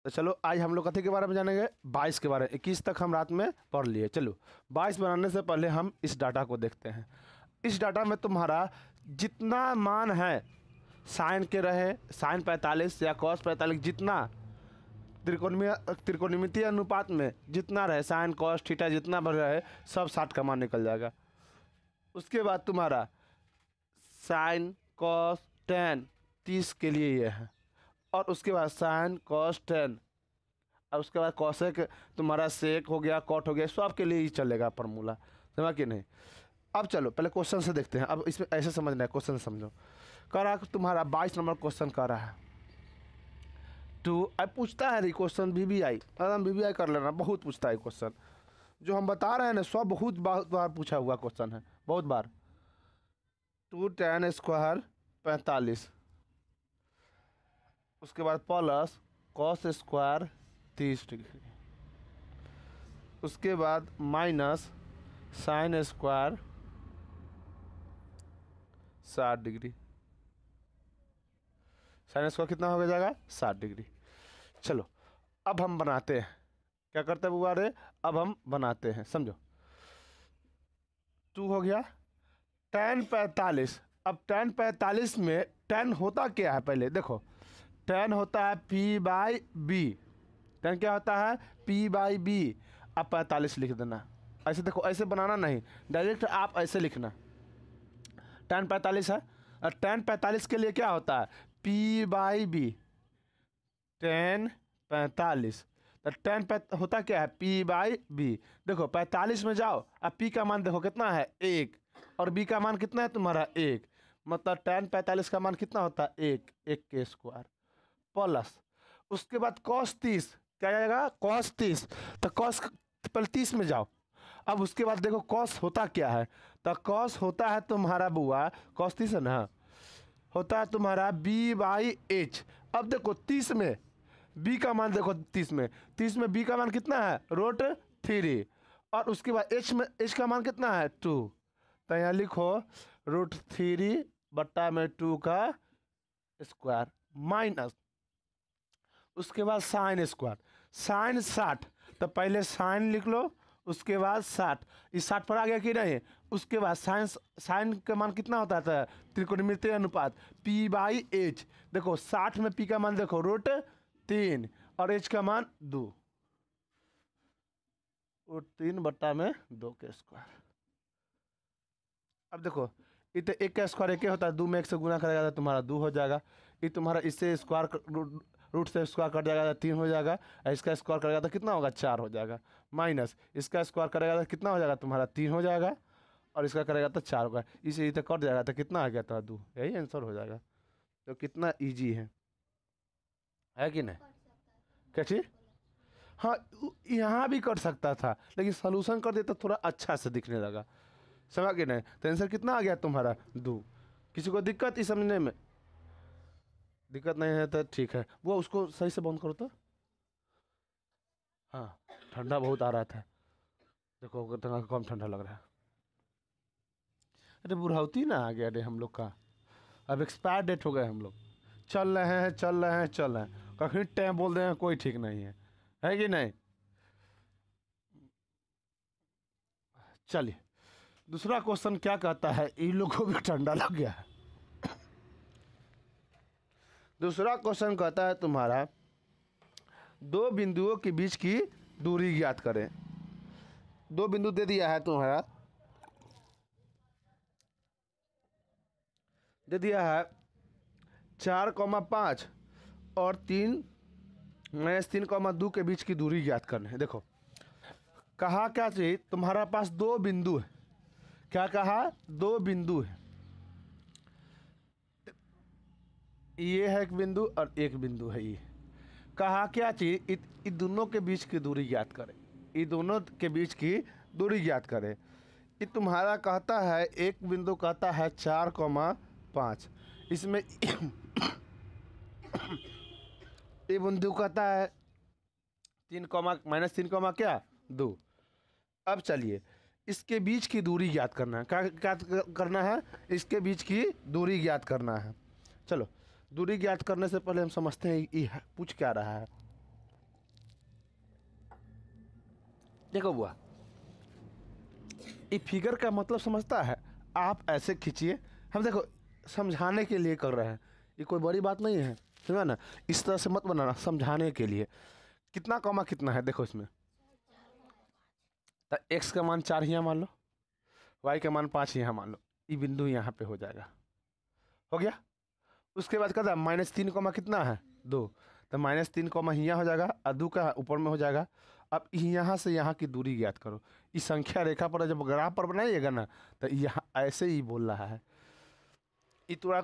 तो चलो आज हम लोग कथी के बारे में जानेंगे, 22 के बारे में। 21 तक हम रात में पढ़ लिए। चलो 22 बनाने से पहले हम इस डाटा को देखते हैं। इस डाटा में तुम्हारा जितना मान है साइन के रहे, साइन 45 या कॉस 45, जितना त्रिकोणमितीय अनुपात में जितना रहे, साइन कॉस थीटा जितना बढ़ रहे, सब 60 का मान निकल जाएगा। उसके बाद तुम्हारा साइन कॉस टेन 30 के लिए ये है, और उसके बाद साइन कॉस टेन, और उसके बाद कॉसेक तुम्हारा सेक हो गया, कॉट हो गया, सब के लिए ही चलेगा फार्मूला, समझा कि नहीं। अब चलो पहले क्वेश्चन से देखते हैं। अब इसमें ऐसे समझना है, क्वेश्चन समझो। कह रहा है तुम्हारा 22 नंबर क्वेश्चन कह रहा है टू, अब पूछता है क्वेश्चन VBI, एकदम VBI कर लेना, बहुत पूछता है क्वेश्चन। जो हम बता रहे हैं ना सब बहुत बार पूछा हुआ क्वेश्चन है, बहुत बार। 2 tan स्क्वायर 45, उसके बाद प्लस कॉस स्क्वायर 30 डिग्री, उसके बाद minus sine square 60 degree. Sine square कितना हो जाएगा 60 डिग्री। चलो अब हम बनाते हैं, क्या करते हैं बुआ रे, अब हम बनाते हैं, समझो। 2 हो गया tan 45। अब tan 45 में tan होता क्या है, पहले देखो। tan होता है P/B। tan क्या होता है P/B। अब 45 लिख देना, ऐसे देखो, ऐसे बनाना नहीं, डायरेक्ट आप ऐसे लिखना। tan 45 है, और tan 45 के लिए क्या होता है P/B। tan 45, तो tan होता क्या है P/B। देखो 45 में जाओ, अब P का मान देखो कितना है 1, और B का मान कितना है तुम्हारा 1, मतलब tan 45 का मान कितना होता है 1, 1 के स्क्वायर, प्लस उसके बाद cos 30, क्या आएगा cos 30, तो cos पहले 30 में जाओ। अब उसके बाद देखो cos होता क्या है, तो cos होता है तुम्हारा बुआ, cos 30 है ना, होता है तुम्हारा B/H। अब देखो 30 में B का मान देखो, 30 में B का मान कितना है √3, और उसके बाद H का मान कितना है 2, तो यहाँ लिखो √3/2 का स्क्वायर, माइनस उसके बाद साइन स्क्वायर, साइन 60, तो पहले साइन लिख लो, उसके बाद 60, इस 60 पर आ गया कि नहीं। उसके बाद साइन का मान कितना होता था त्रिकोणमितीय अनुपात P/H। देखो 60 में P का मान देखो √3, और H का मान 2, √3/2 के स्क्वायर। अब देखो इतने 1 का स्क्वायर 1 होता है, 2 में 1 से गुना करेगा तो तुम्हारा 2 हो जाएगा। ये तुम्हारा इससे स्क्वायर रूट से स्क्वायर कट जाएगा तो 3 हो जाएगा, और इसका स्क्वायर करेगा तो कितना होगा 4 हो जाएगा, माइनस इसका स्क्वायर करेगा तो कितना हो जाएगा तुम्हारा 3 हो जाएगा, और इसका करेगा तो 4 होगा, इसे इधर कट जाएगा तो कितना आ गया था 2, यही आंसर हो जाएगा। तो कितना ईजी है कि नहीं, कैसे। हाँ यहाँ भी कट सकता था, लेकिन सोल्यूशन कर देता थोड़ा अच्छा से दिखने लगा, समझ के नहीं। तो आंसर कितना आ गया तुम्हारा 2। किसी को दिक्कत इस समझने में, दिक्कत नहीं है तो ठीक है। वो उसको सही से बंद करो तो, हाँ ठंडा बहुत आ रहा था, देखो कितना कम ठंडा लग रहा है। अरे बुढ़ाउती ना आ गया अरे हम लोग का, अब एक्सपायर डेट हो गए हम लोग, चल रहे हैं कहीं टाइम बोल रहे हैं, कोई ठीक नहीं है कि नहीं। चलिए दूसरा क्वेश्चन क्या कहता है, इन लोगों को भी ठंडा लग गया है। दूसरा क्वेश्चन कहता है तुम्हारा 2 बिंदुओं के बीच की दूरी ज्ञात करें। 2 बिंदु दे दिया है तुम्हारा, दे दिया है 4,5 और 3-3,2 के बीच की दूरी ज्ञात करनी है। देखो कहा क्या चाहिए, तुम्हारा पास 2 बिंदु है, क्या कहा 2 बिंदु है, ये है एक बिंदु और एक बिंदु है ये। कहा क्या चाहिए, इन दोनों के बीच की दूरी ज्ञात करें, इन दोनों के बीच की दूरी ज्ञात करें। ये तुम्हारा कहता है एक बिंदु कहता है 4,5, इसमें ये बिंदु कहता है 3, क्या 2। अब चलिए इसके बीच की दूरी ज्ञात करना है, क्या करना है, इसके बीच की दूरी ज्ञात करना है। चलो दूरी ज्ञात करने से पहले हम समझते हैं ये पूछ क्या रहा है। देखो बुआ, ये फिगर का मतलब समझता है? आप ऐसे खींचिए, हम देखो समझाने के लिए कर रहे हैं, ये कोई बड़ी बात नहीं है, समझा ना? इस तरह से मत बनाना, समझाने के लिए। कितना कॉमा कितना है देखो इसमें, तो एक्स का मान 4 यहाँ मान लो, वाई का मान 5 यहाँ मान लो, ये बिंदु यहाँ पे हो जाएगा। हो गया। उसके बाद कहता है -3 कॉमा कितना है 2, तो -3 कॉमा यहाँ हो जाएगा और 2 का ऊपर में हो जाएगा। अब यहाँ से यहाँ की दूरी ज्ञात करो। इस संख्या रेखा पर जब ग्राफ पर बनाइएगा ना, तो यहाँ ऐसे ही बोल रहा है। ये थोड़ा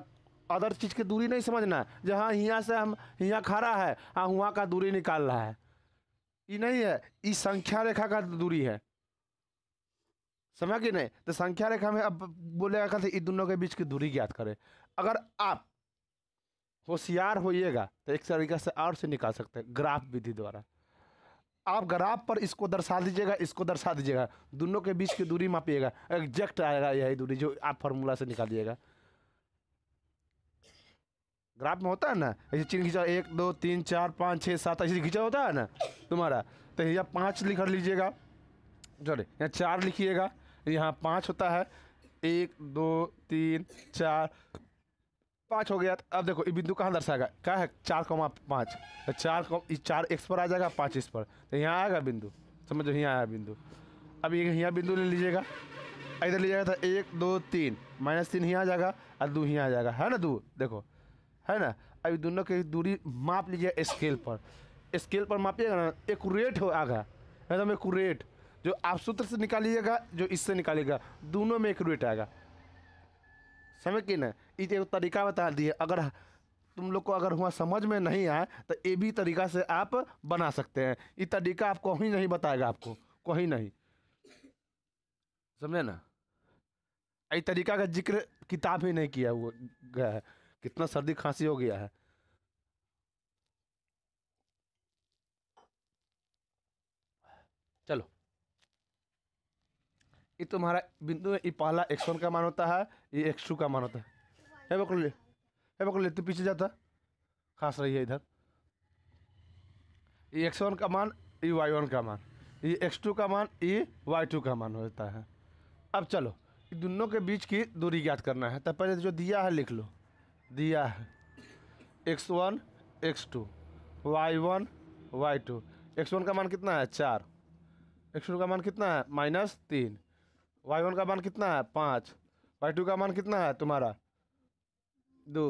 अदर चीज़ की दूरी नहीं समझना, जहाँ यहाँ से हम यहाँ खड़ा है, हाँ वहाँ का दूरी निकाल रहा है, ये नहीं है, ये संख्या रेखा का दूरी है, समझ कि नहीं? तो संख्या रेखा में अब बोलेगा कहते इन दोनों के बीच की दूरी ज्ञात करें। अगर आप होशियार होइएगा तो एक तरीका से और से निकाल सकते हैं, ग्राफ विधि द्वारा। आप ग्राफ पर इसको दर्शा दीजिएगा, इसको दर्शा दीजिएगा, दोनों के बीच की दूरी मापिएगा, एग्जैक्ट आएगा यही दूरी जो आप फार्मूला से निकालिएगा। ग्राफ में होता है ना, ऐसे चिन्ह खींचा 1 2 3 4 5 6 7 ऐसे खींचा होता है ना तुम्हारा, तो यहाँ 5 लिख लीजिएगा, सॉरी यहाँ 4 लिखिएगा, यहाँ 5 होता है, 1 2 3 4 5 हो गया। अब देखो ये बिंदु कहाँ दर्शाएगा, क्या है 4,5, तो 4 एक्स पर आ जाएगा, 5 इस पर, तो यहाँ आएगा बिंदु, समझो यहाँ आया बिंदु। अब ये यहाँ बिंदु ले लीजिएगा, इधर लीजिएगा तो 1 2 3 -3 यहाँ आ जाएगा और 2 यहाँ आ जाएगा, है ना 2, देखो है ना। अभी दोनों की दूरी माप लीजिए स्केल पर, स्केल पर मापिएगा ना, एक्यूरेट हो आगा, एकदम एक्यूरेट। जो आप सूत्र से निकालिएगा, जो इससे निकालिएगा, दोनों में एक्यूरेट आएगा, समझ कि ना? ये एक तरीका बता दिए, अगर तुम लोग को अगर हुआ समझ में नहीं आए तो ये भी तरीका से आप बना सकते हैं। ये तरीका आपको कहीं नहीं बताएगा, आपको कहीं नहीं, समझे ना? ये तरीका का जिक्र किताब ही नहीं किया हुआ गया है। कितना सर्दी खांसी हो गया है। चलो, ये तुम्हारा बिंदु है, ये पहला x1 का मान होता है, ये x2 का मान होता है। पकड़ ले, तू पीछे जाता, खास रही है इधर। ये x1 का मान, ये y1 का मान, ये x2 का मान, ये y2 का मान होता है। अब चलो, ये दोनों के बीच की दूरी ज्ञात करना है, तो पहले जो दिया है लिख लो। दिया है x1 x2 y1 y2। x1 का मान कितना है 4, x2 का मान कितना है -3, y1 का मान कितना है 5, y2 का मान कितना है तुम्हारा 2।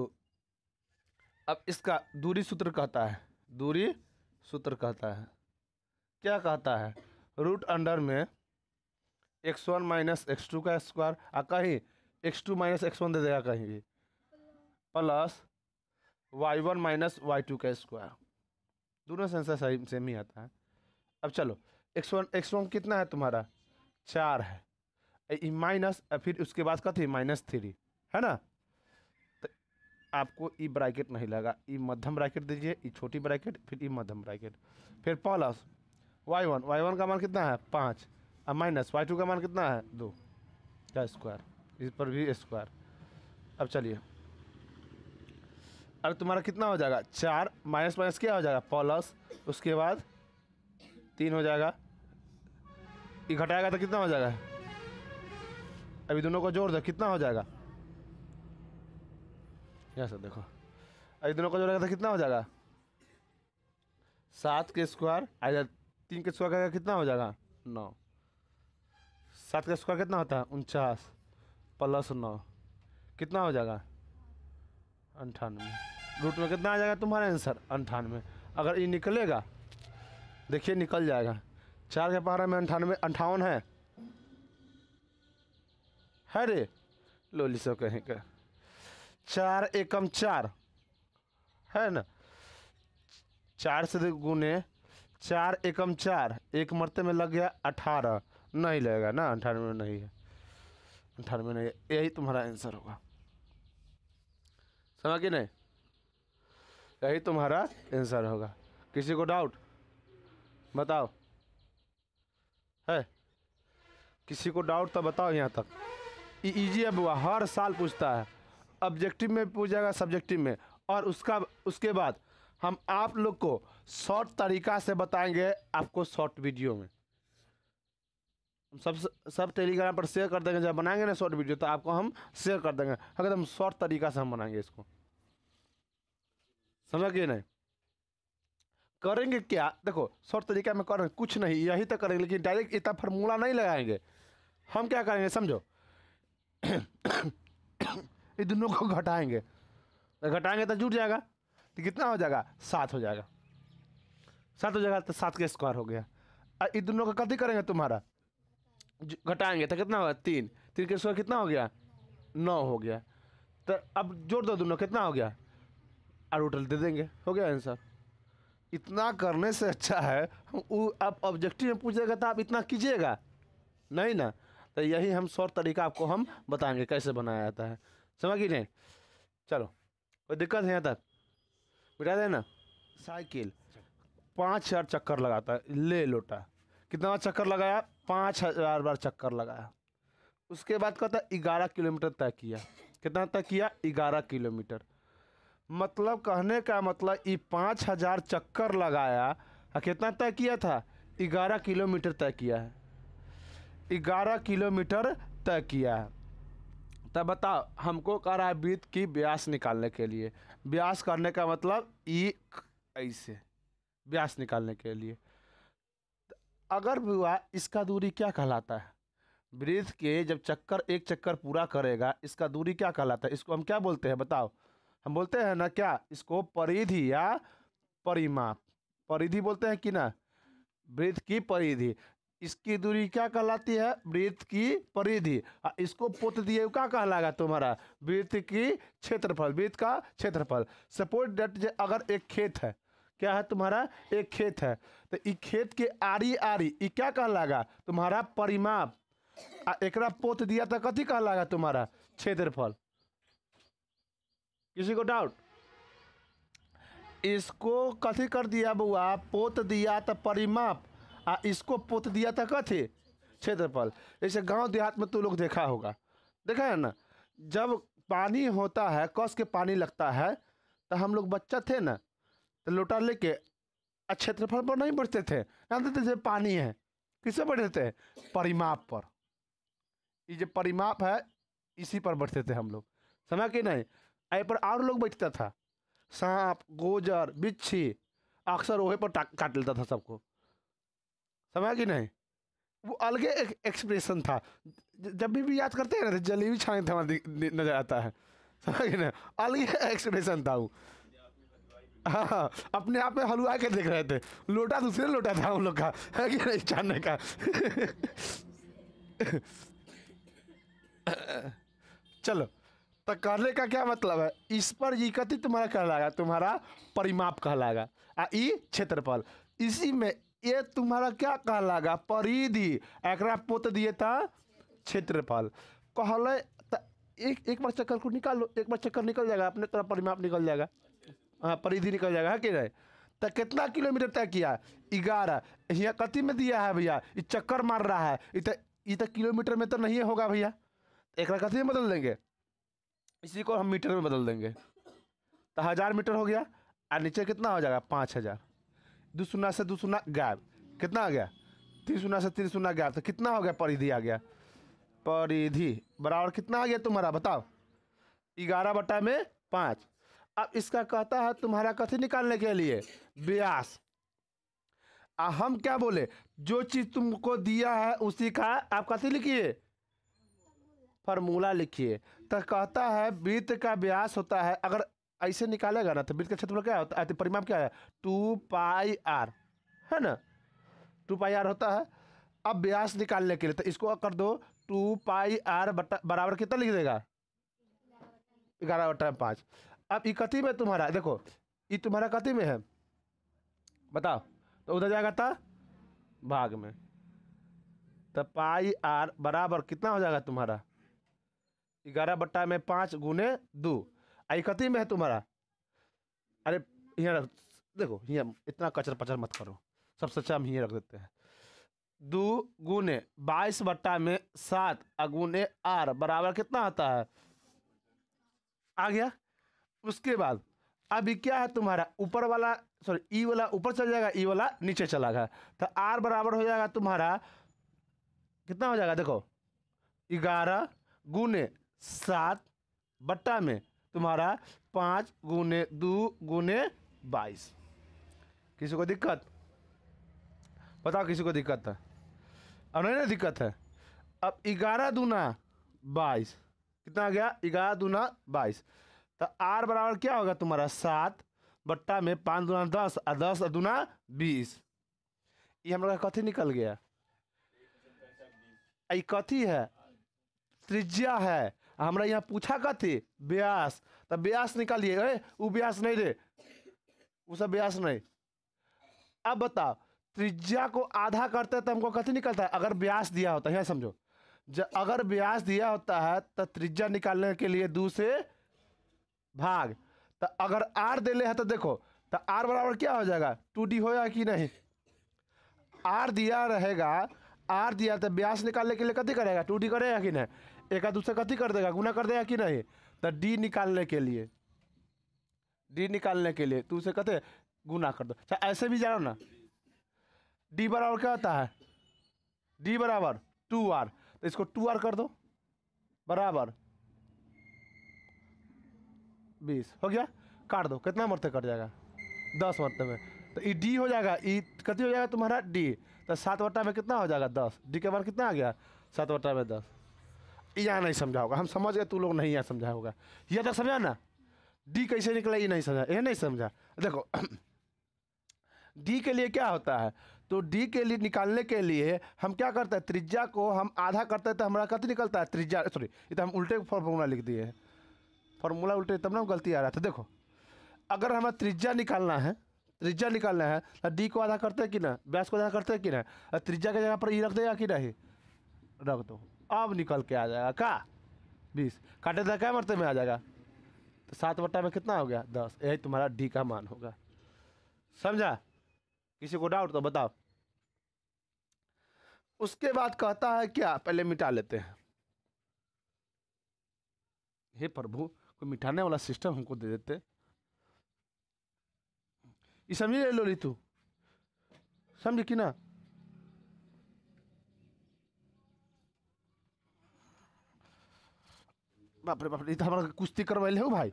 अब इसका दूरी सूत्र कहता है, दूरी सूत्र कहता है, क्या कहता है, रूट अंडर में x1 - x2 का स्क्वायर, कहीं x2 - x1 दे देगा कहीं भी, प्लस y1 - y2 का स्क्वायर। दोनों से आंसर सही सेम ही आता है। अब चलो, x1 कितना है तुम्हारा 4 है, माइनस, फिर उसके बाद का थी -3, है ना? तो आपको ई ब्रैकेट नहीं लगा, ई मध्यम ब्रैकेट दीजिए, ई छोटी ब्रैकेट, फिर ई मध्यम ब्रैकेट, फिर प्लस y1 का मान कितना है 5, और माइनस y2 का मान कितना है 2 का स्क्वायर, इस पर भी स्क्वायर। अब चलिए, अब तुम्हारा कितना हो जाएगा 4 माइनस क्या हो जाएगा प्लस, उसके बाद 3 हो जाएगा, ये घटाएगा तो कितना हो जाएगा, अभी दोनों को जोड़ दो कितना हो जाएगा, यहाँ से देखो, अभी दोनों को जोड़ेगा तो कितना हो जाएगा 7 के स्क्वायर, इधर 3 के स्क्वायर का कितना हो जाएगा 9, 7 का स्क्वायर कितना होता है 49 प्लस 9 कितना हो जाएगा 98। रूट में कितना आ जाएगा तुम्हारा आंसर 98। अगर ये निकलेगा, देखिए निकल जाएगा, 4 के पहाड़ा में 58 है रे, लोली सब कहीं का 4 एकम 4 है ना, 4 से गुने 4 एकम 4, एक मरते में लग गया 18, नहीं लगेगा ना 98 नहीं है, 98 नहीं है, यही तुम्हारा आंसर होगा, समझ कि नहीं? यही तुम्हारा आंसर होगा। किसी को डाउट बताओ, है किसी को डाउट तो बताओ यहाँ तक। इजी है बुआ, हर साल पूछता है, ऑब्जेक्टिव में पूछेगा, सब्जेक्टिव में, और उसके बाद हम आप लोग को शॉर्ट तरीका से बताएंगे, आपको शॉर्ट वीडियो में, सब टेलीग्राम पर शेयर कर देंगे। जब बनाएंगे ना शॉर्ट वीडियो तो आपको हम शेयर कर देंगे, एकदम शॉर्ट तरीका से हम बनाएंगे इसको, समझ गए नहीं? करेंगे क्या, देखो शॉर्ट तरीका में करेंगे कुछ नहीं, यही तो करेंगे, लेकिन डायरेक्ट इतना फार्मूला नहीं लगाएंगे। हम क्या करेंगे समझो, ये दोनों को घटाएंगे, तो घटाएंगे तो जुट जाएगा, तो कितना हो जाएगा 7 हो जाएगा, 7 हो जाएगा, तो 7 का स्क्वायर हो गया। और ये दोनों का कथी करेंगे तुम्हारा, घटाएंगे तो कितना होगा 3, 3 का स्क्वायर कितना हो गया 9 हो गया। तो अब जोड़ दो दोनों, कितना हो गया, और टोटल दे देंगे, हो गया आंसर। इतना करने से अच्छा है हम आप ऑब्जेक्टिव में पूछेगा तो आप इतना कीजिएगा नहीं ना। तो यही हम शॉर्ट तरीका आपको हम बताएंगे कैसे बनाया जाता है, समझ गए नहीं? चलो कोई दिक्कत है यहाँ तक, बिठा देना। साइकिल 5000 चक्कर लगाता है, ले लोटा, कितना चक्कर लगाया 5000 बार चक्कर लगाया। उसके बाद कहता है 11 किलोमीटर तय किया, कितना तय किया 11 किलोमीटर। मतलब कहने का मतलब ये 5000 चक्कर लगाया और कितना तय किया था 11 किलोमीटर तय किया है, 11 किलोमीटर तय किया है। तब बताओ हमको कह रहा है वृत्त की व्यास निकालने के लिए, व्यास करने का मतलब ये ऐसे व्यास निकालने के लिए। अगर हुआ इसका दूरी क्या कहलाता है, वृत्त के जब चक्कर एक चक्कर पूरा करेगा इसका दूरी क्या कहलाता है, इसको हम क्या बोलते हैं बताओ? हम बोलते हैं ना क्या, इसको परिधि या परिमाप, परिधि बोलते हैं कि ना, वृत्त की परिधि। इसकी दूरी क्या कहलाती है, वृत्त की परिधि। इसको पोत दिए क्या कहलाएगा तुम्हारा, वृत्त की क्षेत्रफल, वृत्त का क्षेत्रफल। सपोज दैट अगर एक खेत है, क्या है तुम्हारा एक खेत है, तो इस खेत के आरी आरी ये क्या कहलाएगा तुम्हारा परिमाप। एकरा पोत दिया तो कथी कहलाएगा तुम्हारा क्षेत्रफल। किसी को डाउट? इसको कथी कर दिया बुआ, पोत दिया तो परिमाप, इसको पोत दिया था कथी क्षेत्रफल। जैसे गांव देहात में तो लोग देखा होगा, देखा है ना, जब पानी होता है कस के पानी लगता है तो हम लोग बच्चा थे ना, तो लोटा लेके क्षेत्रफल पर नहीं बढ़ते थे, जानते थे पानी है, किससे बढ़ते थे परिमाप पर। ये जो परिमाप है इसी पर बैठते थे हम लोग, समझ के नहीं? ऐ पर और लोग बैठता था, सांप गोजर बिच्छी अक्सर वही पर काट लेता था सबको, समझ कि नहीं? वो अलगे एक एक्सप्रेशन था, जब भी याद करते हैं ना तो जलेबी छाने था नजर आता है, समझ कि नहीं? अलग एक्सप्रेशन था वो। हाँ अपने आप में हलवा के देख रहे थे, लोटा दूसरे लोटा था हम लोग का, है कि नहीं छानने का। चलो तो करने का क्या मतलब है, इस पर ये कथी तुम्हारा कहलाएगा, तुम्हारा परिमाप कहलाएगा, ई क्षेत्रफल। इसी में ये तुम्हारा क्या कहलाएगा परिधि, एकरा पोत दिए था क्षेत्रफल कहले। एक बार चक्कर को निकाल लो, एक बार चक्कर निकल जाएगा अपने तरफ, परिमाप निकल जाएगा, हाँ परिधि निकल जाएगा, है कि नहीं? तो कितना किलोमीटर तय किया 11, यहाँ कथी में दिया है भैया, ये चक्कर मार रहा है, ये तो किलोमीटर में तो नहीं होगा भैया, एक कथी में बदल देंगे, इसी को हम मीटर में बदल देंगे, तो 1000 मीटर हो गया, और नीचे कितना हो जाएगा 5000, 2 शून्य से 2 शून्य गैप, कितना आ गया 3 शून्य से 3 शून्य गैप, तो कितना हो गया परिधि आ गया, परिधि बराबर कितना आ गया तुम्हारा बताओ 11/5। अब इसका कहता है तुम्हारा कथी निकालने के लिए व्यास। हम क्या बोले, जो चीज तुमको दिया है उसी का आप कथी लिखिए फार्मूला लिखिए। तो कहता है वृत्त का व्यास होता है, अगर ऐसे निकालेगा ना तो वृत्त का क्षेत्रफल क्या होता है, परिमाप क्या है 2πr, है ना 2πr होता है। अब व्यास निकालने के लिए तो इसको कर दो 2πr बराबर कितना लिख देगा 11/5। अब ये कथी में तुम्हारा देखो, ये तुम्हारा कथी में है बताओ, तो उधर जाएगा था भाग में, तो πr बराबर कितना हो जाएगा तुम्हारा 11/5 गुने 2। आई कथी में है तुम्हारा, अरे यहाँ देखो, यहाँ इतना कचर पचर मत करो, सबसे अच्छा हम यहाँ रख देते हैं 2 गुने 22/7 गुने r बराबर कितना आता है आ गया। उसके बाद अभी क्या है तुम्हारा ऊपर वाला, सॉरी ई वाला ऊपर चल जाएगा, ई वाला नीचे चला गया, तो r बराबर हो जाएगा तुम्हारा कितना हो जाएगा देखो, 11 गुने 7 बट्टा में तुम्हारा 5 गुने 2 गुने 22। किसी को दिक्कत? बताओ किसी को दिक्कत है? अब नहीं ना दिक्कत है। अब 11 दूना 22 कितना आ गया? 11 दूना 22। तो आर बराबर क्या होगा तुम्हारा? 7 बट्टा में 5 दूना 10 और 10 दूना 20। ये हम लोग का कथी निकल गया? ये कथी है? त्रिज्या है। हमरा यहाँ पूछा कथी? व्यास। तो व्यास निकालिए। वो व्यास नहीं रे, वो सब व्यास नहीं। अब बताओ, त्रिज्या को आधा करते तो हमको कथी निकलता है? अगर व्यास दिया होता है, समझो, अगर व्यास दिया होता है तो त्रिज्या निकालने के लिए 2 से भाग। तो अगर आर दे है तो देखो, तो आर बराबर क्या हो जाएगा? 2d होगा कि नहीं? आर दिया रहेगा, आर दिया तो व्यास निकालने के लिए कथी करेगा? 2d करेगा कि नहीं? एक दूसरे कथी कर देगा? गुना कर देगा कि नहीं? तो डी निकालने के लिए, डी निकालने के लिए तू उसे कहते गुना कर दो। अच्छा ऐसे भी जानो ना, डी बराबर क्या होता है? डी बराबर 2r। तो इसको 2r कर दो, बराबर 20 हो गया। काट दो, कितना मरते कट जाएगा? 10 मरते में। तो ई डी हो जाएगा, ई कथी हो जाएगा तुम्हारा? डी। तो 7 बट्टा में कितना हो जाएगा? 10। डी के बाद कितना आ गया? 7 बट्टा में 10। यहाँ नहीं समझा होगा, हम समझ गए, तू लोग नहीं यहाँ समझा होगा। यह तक समझा ना? डी कैसे निकला ये नहीं समझा, ये नहीं समझा। देखो डी के लिए क्या होता है? तो डी के लिए निकालने के लिए हम क्या करते हैं? त्रिज्या को हम आधा करते हैं तो हमारा कथी निकलता है? त्रिज्या, सॉरी ये तो हम उल्टे फॉर्मूला लिख दिए हैं। फॉर्मूला उल्टे तब ना गलती आ रहा था। देखो अगर हमें त्रिज्या निकालना है, त्रिज्या निकालना है तो डी को आधा करते हैं कि ना, व्यास को आधा करते हैं कि ना, त्रिज्या की जगह पर ई रख देगा कि नहीं? रख दो। अब निकल के आ जाएगा का 20। काटे तो क्या मरते में आ जाएगा? तो 7 बट्टा में कितना हो गया? 10। यही तुम्हारा डी का मान होगा। समझा? किसी को डाउट तो बताओ। उसके बाद कहता है क्या? पहले मिटा लेते हैं। हे प्रभु, कोई मिटाने वाला सिस्टम हमको दे देते। ये समझी ले लो री, तू समझी कि ना? बाप रे बाप रे, तो हमारा कुश्ती करवाइल हो भाई।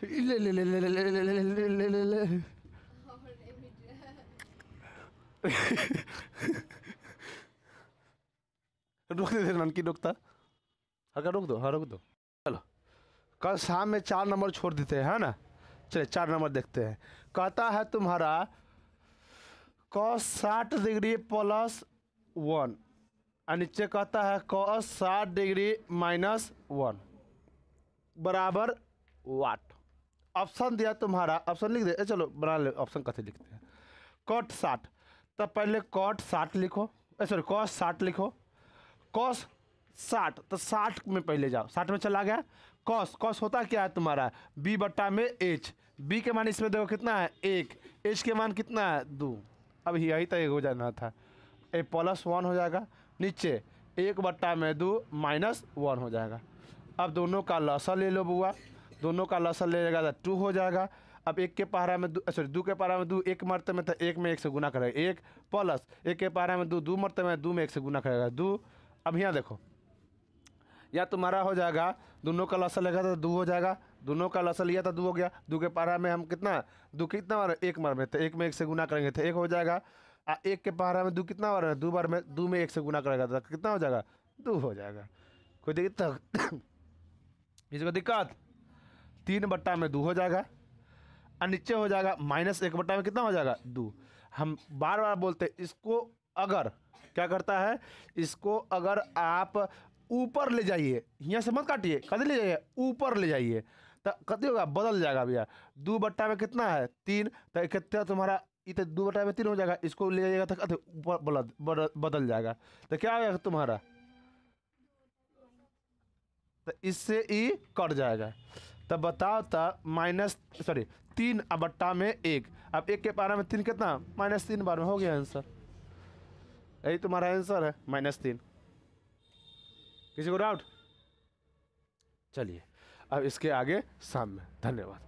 ले ले ले ले ले ले ले ले ले ले ले ले। रोक दे ननकी, रोकता हल्का रोक दो, हाँ रोक दो। चलो कल शाम में 4 नंबर छोड़ देते हैं, है ना? चलिए 4 नंबर देखते हैं। कहता है तुम्हारा cos 60 डिग्री प्लस 1 और नीचे कहता है cos 60 डिग्री माइनस 1 बराबर वाट। ऑप्शन दिया तुम्हारा, ऑप्शन लिख दे, चलो बना ले, ऑप्शन कैसे लिखते हैं? cot 60, तब पहले cot 60 लिखो, सॉरी cos 60 लिखो। cos 60 तो 60 में पहले जाओ, 60 में चला गया। cos होता क्या है तुम्हारा? b बट्टा में h। b के मान इसमें देखो कितना है? 1। h के मान कितना है? 2। अब यही तो एक हो जाना था, ए प्लस 1 हो जाएगा, नीचे 1 बट्टा में 2 माइनस 1 हो जाएगा। अब दोनों का लसा ले लो बुआ, दोनों का लसा ले लेगा तो 2 हो जाएगा। अब 1 के पहाड़ा में 2, सॉरी 2 के पहाड़ा में 2, 1 मरते में तो 1 में 1 से गुना करेगा 1, प्लस 1 के पहाड़ा में 2, 2 मरते में 2 में 1 से गुना करेगा 2। अब यहाँ देखो, या तुम्हारा हो जाएगा, दोनों का लसा लेगा तो 2 हो जाएगा, दोनों का लसा लिया तो 2 हो गया। 2 के पहाड़ा में हम कितना, 2 कितना बार? 1 बार में, तो 1 में 1 से गुना करेंगे तो 1 हो जाएगा। 1 के पहाड़ा में 2 कितना बार है? 2 बार में, 2 में 1 से गुना करेगा तो कितना हो जाएगा? 2 हो जाएगा। कोई दिक्कत? किसी को दिक्कत? 3 बट्टा में 2 हो जाएगा और नीचे हो जाएगा माइनस 1 बट्टा में कितना हो जाएगा? 2। हम बार बार बोलते इसको, अगर क्या करता है, इसको अगर आप ऊपर ले जाइए, यहाँ से मत काटिए, कभी ले जाइए, ऊपर ले जाइए तो कभी होगा? बदल जाएगा भैया। 2 बट्टा में कितना है? 3। तो कितना तुम्हारा? इतने 2 बट्टा में 3 हो जाएगा, इसको ले जाइएगा तो ऊपर बदल जाएगा। तो क्या हो जाएगा तुम्हारा? तो इससे ई कट जाएगा। तब बताओ, तो माइनस, सॉरी 3 बट्टा में 1। अब 1 के पहाड़ा में 3 कितना? -3 बार में हो गया आंसर। यही तुम्हारा आंसर है, -3। किसी को डाउट? चलिए अब इसके आगे शाम में। धन्यवाद।